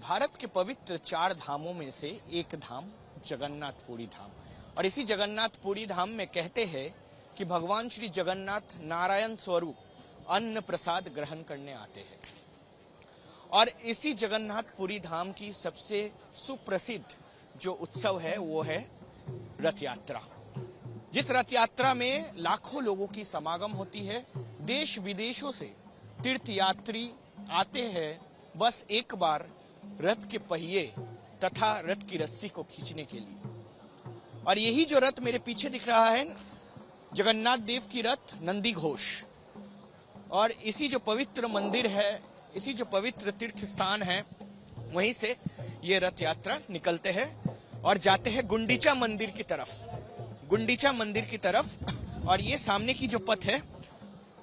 भारत के पवित्र 4 धामों में से एक धाम जगन्नाथपुरी धाम। और इसी जगन्नाथपुरी धाम में कहते हैं कि भगवान श्री जगन्नाथ नारायण स्वरूप अन्न प्रसाद ग्रहण करने आते हैं। और इसी जगन्नाथपुरी धाम की सबसे सुप्रसिद्ध जो उत्सव है वो है रथ यात्रा। जिस रथ यात्रा में लाखों लोगों की समागम होती है। देश विदेशों से तीर्थ यात्री आते हैं बस एक बार रथ के पहिए तथा रथ की रस्सी को खींचने के लिए। और यही जो रथ मेरे पीछे दिख रहा है जगन्नाथ देव की रथ नंदी घोष। और इसी जो पवित्र मंदिर है, इसी जो पवित्र तीर्थ स्थान है, वहीं से ये रथ यात्रा निकलते हैं और जाते हैं गुंडीचा मंदिर की तरफ। गुंडीचा मंदिर की तरफ। और ये सामने की जो पथ है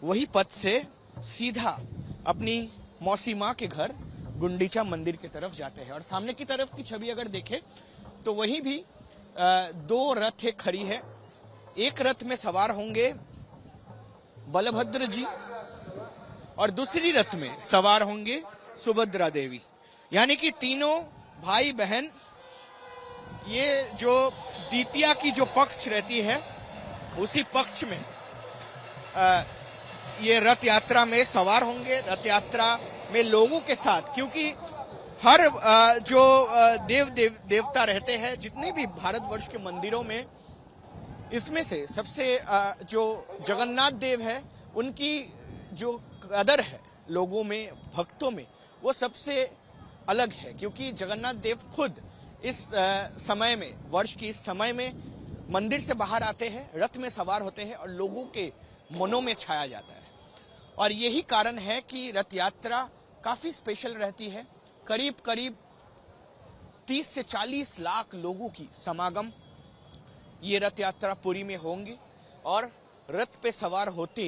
वही पथ से सीधा अपनी मौसी माँ के घर गुंडीचा मंदिर की तरफ जाते हैं। और सामने की तरफ की छवि अगर देखें तो वहीं भी 2 रथ खड़ी है। एक रथ में सवार होंगे बलभद्र जी और दूसरी रथ में सवार होंगे सुभद्रा देवी। यानी कि तीनों भाई बहन ये जो द्वितीया की जो पक्ष रहती है उसी पक्ष में ये रथ यात्रा में सवार होंगे। रथ यात्रा में लोगों के साथ, क्योंकि हर जो देवता रहते हैं जितने भी भारतवर्ष के मंदिरों में, इसमें से सबसे जो जगन्नाथ देव है उनकी जो कदर है लोगों में, भक्तों में, वो सबसे अलग है। क्योंकि जगन्नाथ देव खुद इस समय में, वर्ष की इस समय में मंदिर से बाहर आते हैं, रथ में सवार होते हैं और लोगों के मनों में छाया जाता है। और यही कारण है कि रथ यात्रा काफी स्पेशल रहती है। करीब करीब 30 से 40 लाख लोगों की समागम ये रथ यात्रा पुरी में होंगे। और रथ पे सवार होते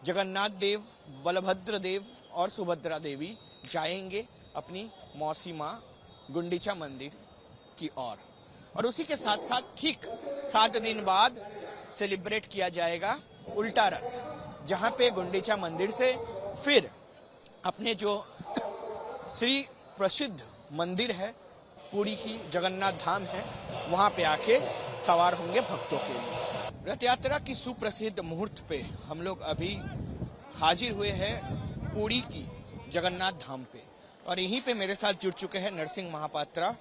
जगन्नाथ देव, बलभद्र देव और सुभद्रा देवी जाएंगे अपनी मौसी माँ गुंडीचा मंदिर की ओर। और उसी के साथ साथ ठीक 7 दिन बाद सेलिब्रेट किया जाएगा उल्टा रथ, जहां पे गुंडीचा मंदिर से फिर अपने जो श्री प्रसिद्ध मंदिर है पुरी की जगन्नाथ धाम है, वहां पे आके सवार होंगे भक्तों के लिए। रथ यात्रा की सुप्रसिद्ध मुहूर्त पे हम लोग अभी हाजिर हुए हैं पुरी की जगन्नाथ धाम पे। और यहीं पे मेरे साथ जुड़ चुके हैं नरसिंह महापात्रा,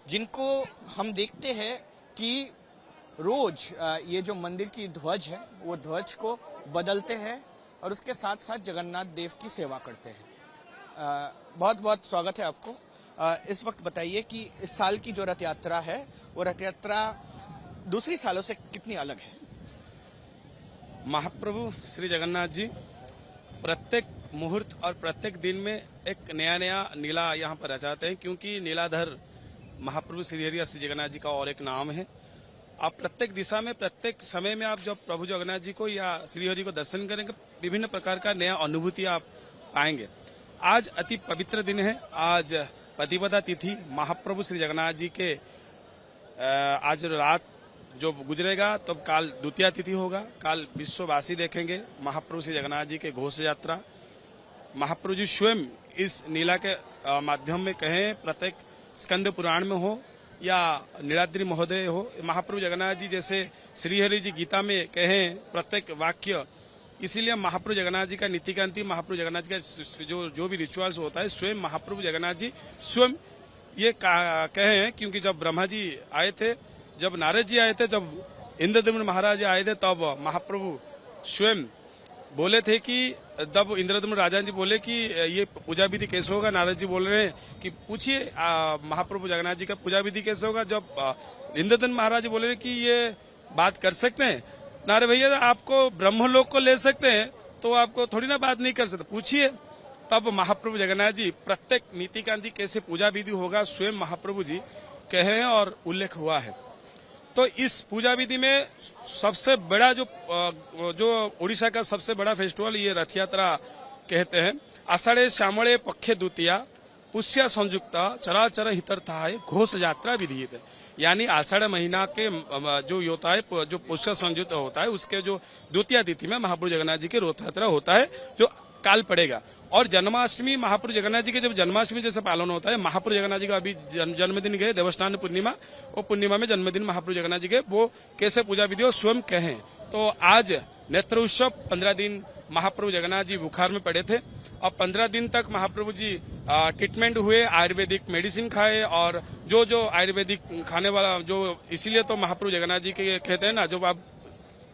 जिनको हम देखते हैं कि रोज ये जो मंदिर की ध्वज है वो ध्वज को बदलते हैं और उसके साथ साथ जगन्नाथ देव की सेवा करते हैं। बहुत बहुत स्वागत है आपको। इस वक्त बताइए कि इस साल की जो रथ यात्रा है वो रथ यात्रा दूसरी सालों से कितनी अलग है? महाप्रभु श्री जगन्नाथ जी प्रत्येक मुहूर्त और प्रत्येक दिन में एक नया नया नीला यहाँ पर रचाते हैं, क्योंकि नीलाधर महाप्रभु श्री हरि श्री जगन्नाथ जी का और एक नाम है। आप प्रत्येक दिशा में, प्रत्येक समय में आप जब प्रभु जगन्नाथ जी को या श्रीहरि को दर्शन करेंगे, विभिन्न प्रकार का नया अनुभूति आप पाएंगे। आज अति पवित्र दिन है। आज प्रतिपदा तिथि महाप्रभु श्री जगन्नाथ जी के आज रात जो गुजरेगा तब काल द्वितीया तिथि होगा। काल विश्ववासी देखेंगे महाप्रभु श्री जगन्नाथ जी के घोष यात्रा। महाप्रभु जी स्वयं इस नीला के माध्यम में कहें, प्रत्येक स्कंद पुराण में हो या नीलाद्रि महोदय हो, महाप्रभु जगन्नाथ जी जैसे श्रीहरि जी गीता में कहें प्रत्येक वाक्य। इसीलिए महाप्रभु जगन्नाथ जी का नीतिकांति, महाप्रभु जगन्नाथ जी का जो भी रिचुअल्स होता है, स्वयं महाप्रभु जगन्नाथ जी स्वयं ये कहे। क्योंकि जब ब्रह्मा जी आए थे, जब नारद जी आए थे, जब इंद्रदम्न महाराज आए थे, तब महाप्रभु स्वयं बोले थे कि तब इंद्रदम्न राजा जी बोले कि ये पूजा विधि कैसे होगा। नारद जी बोल रहे हैं कि पूछिए महाप्रभु जगन्नाथ जी का पूजा विधि कैसे होगा। जब इंद्रदम्न महाराज बोले रहे कि ये बात कर सकते हैं, नारे भैया आपको ब्रह्मलोक को ले सकते हैं तो आपको थोड़ी ना बात नहीं कर सकते, पूछिए। तब महाप्रभु जगन्नाथ जी प्रत्येक नीतिकांति कैसे पूजा विधि होगा स्वयं महाप्रभु जी कहे और उल्लेख हुआ है। तो इस पूजा विधि में सबसे बड़ा जो उड़ीसा का सबसे बड़ा फेस्टिवल ये रथ यात्रा कहते हैं। आषाढ़े श्यामले पक्षे द्वितीया पुष्य संयुक्त चराचर हितर्थाय घोष यात्रा विधीयते। यानी आषाढ़ महीना के जो होता है, जो पुष्य संयुक्त होता है, उसके जो द्वितीया तिथि में महाप्रभु जगन्नाथ जी की रथ यात्रा होता है, जो काल पड़ेगा। और जन्माष्टमी महाप्रभु जगन्नाथ जी के जब जन्माष्टमी जैसे पालन होता है, महाप्रभु जगन्नाथ जी का अभी जन्मदिन गए देवस्थान पूर्णिमा, और पूर्णिमा में जन्मदिन महाप्रभु जगन्नाथ जी के वो कैसे पूजा विधि और स्वयं कहें। तो आज नेत्र उत्सव 15 दिन महाप्रभु जगन्नाथ जी बुखार में पड़े थे और 15 दिन तक महाप्रभु जी ट्रीटमेंट हुए, आयुर्वेदिक मेडिसिन खाए और जो आयुर्वेदिक खाने वाला जो, इसीलिए तो महाप्रभु जगन्नाथ जी के कहते हैं ना, जब आप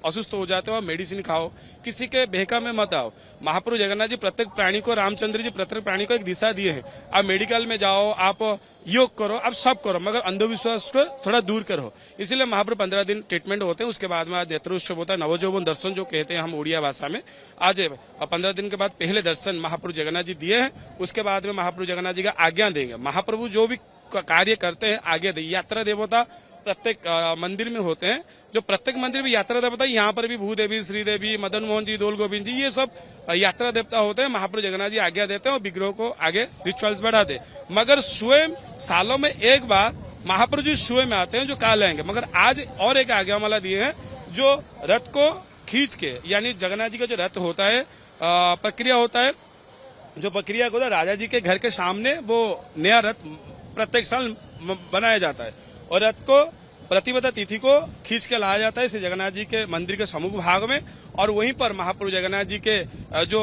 असुस्थ हो जाते हो आप मेडिसिन खाओ, किसी के बेहका में मत आओ। महाप्रभु जगन्नाथ जी प्रत्येक प्राणी को, रामचंद्र जी प्रत्येक प्राणी को एक दिशा दिए हैं। आप मेडिकल में जाओ, आप योग करो, आप सब करो, मगर अंधविश्वास को थोड़ा दूर करो। इसीलिए महाप्रभु 15 दिन ट्रीटमेंट होते हैं। उसके बाद में आज नेत्रोत्सव होता है, नवजौवन दर्शन जो कहते हैं हम उड़िया भाषा में। आज 15 दिन के बाद पहले दर्शन महाप्रभु जगन्नाथ जी दिए हैं। उसके बाद में महाप्रभु जगन्नाथ जी का आज्ञा देंगे। महाप्रभु जो भी कार्य करते हैं आगे दे। यात्रा देवता प्रत्येक मंदिर में होते हैं, जो प्रत्येक मंदिर में यात्रा देवता, यहाँ पर भी भूदेवी, श्रीदेवी, मदन मोहन जी, दोल गोविंद जी, ये सब यात्रा देवता होते हैं। महाप्रभु जगन्नाथ जी आज्ञा देते हैं और विग्रह को आगे रिचुअल्स बढ़ाते हैं। मगर स्वयं सालों में एक बार महाप्रभु जी स्वयं आते हैं जो काल आएंगे। मगर आज और एक आज्ञामाला दिए हैं, जो रथ को खींच के, यानी जगन्नाथ जी का जो रथ होता है, प्रक्रिया होता है, जो प्रक्रिया होता है राजा जी के घर के सामने, वो नया रथ प्रत्येक साल बनाया जाता है और रथ को प्रतिपदा तिथि को खींच के लाया जाता है श्री जगन्नाथ जी के मंदिर के सम्मुख भाग में, और वहीं पर महाप्रभु जगन्नाथ जी के जो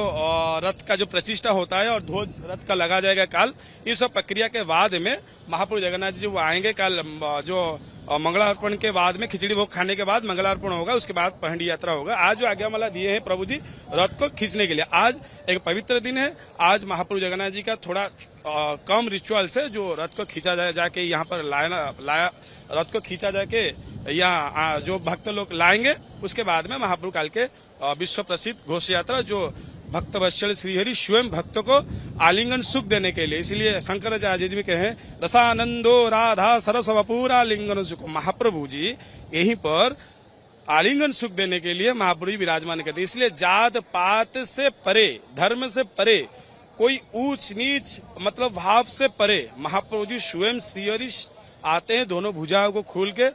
रथ का जो प्रतिष्ठा होता है और ध्वज रथ का लगा जाएगा काल। इस सब प्रक्रिया के बाद में महाप्रभु जगन्नाथ जी वो आएंगे कल, जो मंगलार्पण के बाद में, खिचड़ी भोग खाने के बाद मंगलार्पण होगा, उसके बाद पहंडी यात्रा होगा। आज जो आज्ञामाला दिए हैं प्रभु जी रथ को खींचने के लिए, आज एक पवित्र दिन है। आज महाप्रभु जगन्नाथ जी का थोड़ा कम रिचुअल से जो रथ को खींचा जाके यहाँ पर लाया रथ को खींचा जाके यहाँ जो भक्त लोग लाएंगे। उसके बाद में महाप्रभु काल के विश्व प्रसिद्ध घोष यात्रा, जो भक्त वत्सल श्रीहरि स्वयं भक्तों को आलिंगन सुख देने के लिए, इसलिए शंकराचार्य जी कहे रसानंदो राधा सरस वपूरा लिंगन सुख। महाप्रभु जी यहीं पर आलिंगन सुख देने के लिए महाप्रभु जी विराजमान करते। इसलिए जात पात से परे, धर्म से परे, कोई ऊंच नीच मतलब भाव से परे महाप्रभु जी स्वयं श्रीहरि आते हैं, दोनों भुजाओं को खोल के,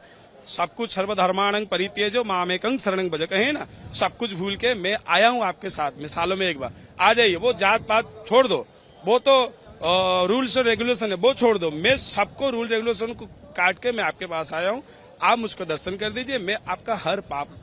सब कुछ सर्वधर्माणं परित्यज्य मामेकं शरणं भज, कहे ना, सब कुछ भूल के मैं आया हूँ आपके साथ में, सालों में एक बार आ जाइए। वो जात पात छोड़ दो, वो तो रूल्स और रेगुलेशन है, वो छोड़ दो। मैं सबको रूल रेगुलेशन को काट के मैं आपके पास आया हूँ। आप मुझको दर्शन कर दीजिए, मैं आपका हर पाप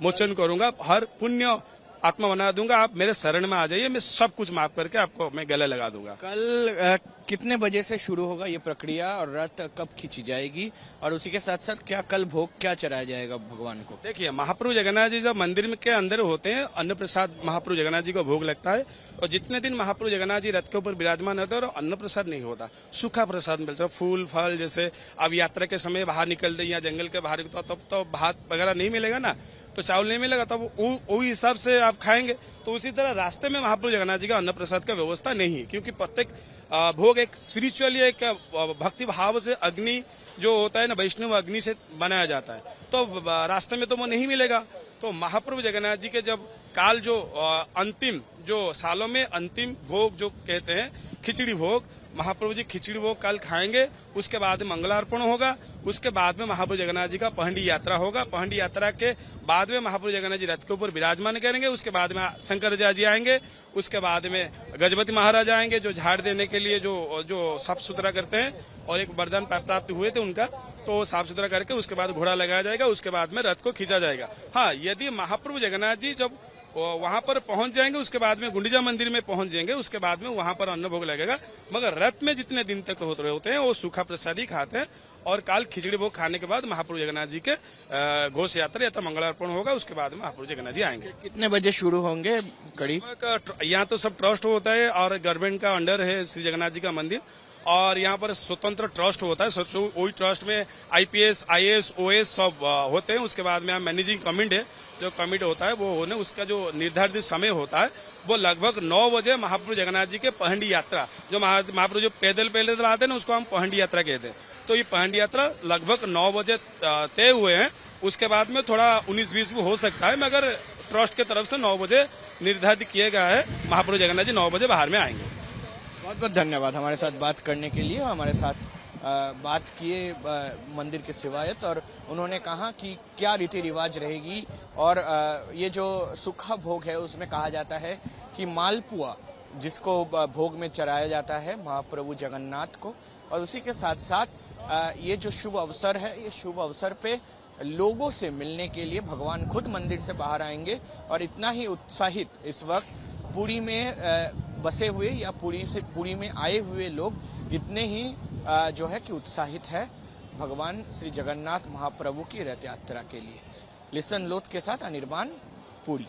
मोचन करूंगा, हर पुण्य आत्मा बना दूंगा। आप मेरे शरण में आ जाइए, मैं सब कुछ माफ करके आपको मैं गले लगा दूंगा। कल कितने बजे से शुरू होगा ये प्रक्रिया और रथ कब खींची जाएगी, और उसी के साथ साथ क्या कल भोग क्या चढ़ाया जाएगा भगवान को? देखिए, महाप्रभु जगन्नाथ जी जब मंदिर के अंदर होते हैं, अन्न प्रसाद महाप्रभु जगन्नाथ जी को भोग लगता है। और जितने दिन महाप्रभु जगन्नाथ जी रथ के ऊपर विराजमान होते हैं और अन्न प्रसाद नहीं होता, सूखा प्रसाद मिलता है, फूल फल। जैसे अब यात्रा के समय बाहर निकलते या जंगल के बाहर, तब तो भात वगैरह नहीं मिलेगा ना, तो चावल नहीं मिलेगा, तब वो हिसाब से आप खाएंगे। तो उसी तरह रास्ते में महाप्रभु जगन्नाथ जी का अन्न प्रसाद का व्यवस्था नहीं है, क्योंकि प्रत्येक भोग एक स्पिरिचुअली, एक भक्ति भाव से अग्नि जो होता है ना, वैष्णव अग्नि से बनाया जाता है, तो रास्ते में तो वो नहीं मिलेगा। तो महाप्रभु जगन्नाथ जी के जब काल जो अंतिम, जो सालों में अंतिम भोग जो कहते हैं खिचड़ी भोग, महाप्रभु जी खिचड़ी भोग कल खाएंगे। उसके बाद मंगलार्पण होगा, उसके बाद में महाप्रभु जगन्नाथ जी का पहंडी यात्रा होगा। पहंडी यात्रा के बाद में महाप्रभु जगन्नाथ जी रथ के ऊपर विराजमान करेंगे। उसके बाद में शंकराचार्य जी आएंगे। उसके बाद में गजपति महाराज आएंगे, जो झाड़ देने के लिए जो साफ सुथरा करते हैं, और एक वरदान प्राप्त हुए थे उनका, तो साफ सुथरा करके उसके बाद घोड़ा लगाया जाएगा। उसके बाद में रथ को खींचा जाएगा। हाँ, यदि महाप्रभु जगन्नाथ जी जब वहां पर पहुंच जाएंगे, उसके बाद में गुंडीचा मंदिर में पहुंच जाएंगे, उसके बाद में वहां पर अन्न भोग लगेगा। मगर रथ में जितने दिन तक होते हैं वो सूखा प्रसाद ही खाते हैं। और काल खिचड़ी भोग खाने के बाद महाप्रभु जगन्नाथ जी के घोष यात्रा या मंगलार्पण होगा। उसके बाद में महाप्रभु जगन्नाथ जी आएंगे। कितने बजे शुरू होंगे कड़ी? यहाँ तो सब ट्रस्ट होता है और गवर्नमेंट का अंडर है श्री जगन्नाथ जी का मंदिर, और यहाँ पर स्वतंत्र ट्रस्ट होता है। वही ट्रस्ट में IPS, IAS, OS सब होते हैं। उसके बाद में मैनेजिंग कमिटी है, जो कमिटी होता है वो होने, उसका जो निर्धारित समय होता है वो लगभग 9 बजे महाप्रभु जगन्नाथ जी के पहंडी यात्रा, जो महाप्रभु जो पैदल आते हैं ना, उसको हम पहंडी यात्रा कहते हैं। तो ये पहंडी यात्रा लगभग 9 बजे तय हुए हैं। उसके बाद में थोड़ा 19-20 भी हो सकता है, मगर ट्रस्ट की तरफ से 9 बजे निर्धारित किया गया है। महाप्रभु जगन्नाथ जी 9 बजे बाहर में आएंगे। बहुत बहुत धन्यवाद हमारे साथ बात करने के लिए। हमारे साथ बात किए मंदिर के सेवायत, और उन्होंने कहा कि क्या रीति रिवाज रहेगी। और ये जो सूखा भोग है उसमें कहा जाता है कि मालपुआ जिसको भोग में चढ़ाया जाता है महाप्रभु जगन्नाथ को। और उसी के साथ साथ ये जो शुभ अवसर है, ये शुभ अवसर पे लोगों से मिलने के लिए भगवान खुद मंदिर से बाहर आएंगे। और इतना ही उत्साहित इस वक्त पुरी में बसे हुए या पुरी में आए हुए लोग इतने ही जो है कि उत्साहित है भगवान श्री जगन्नाथ महाप्रभु की रथ यात्रा के लिए। लिसन लोथ के साथ अनिर्बाण, पुरी।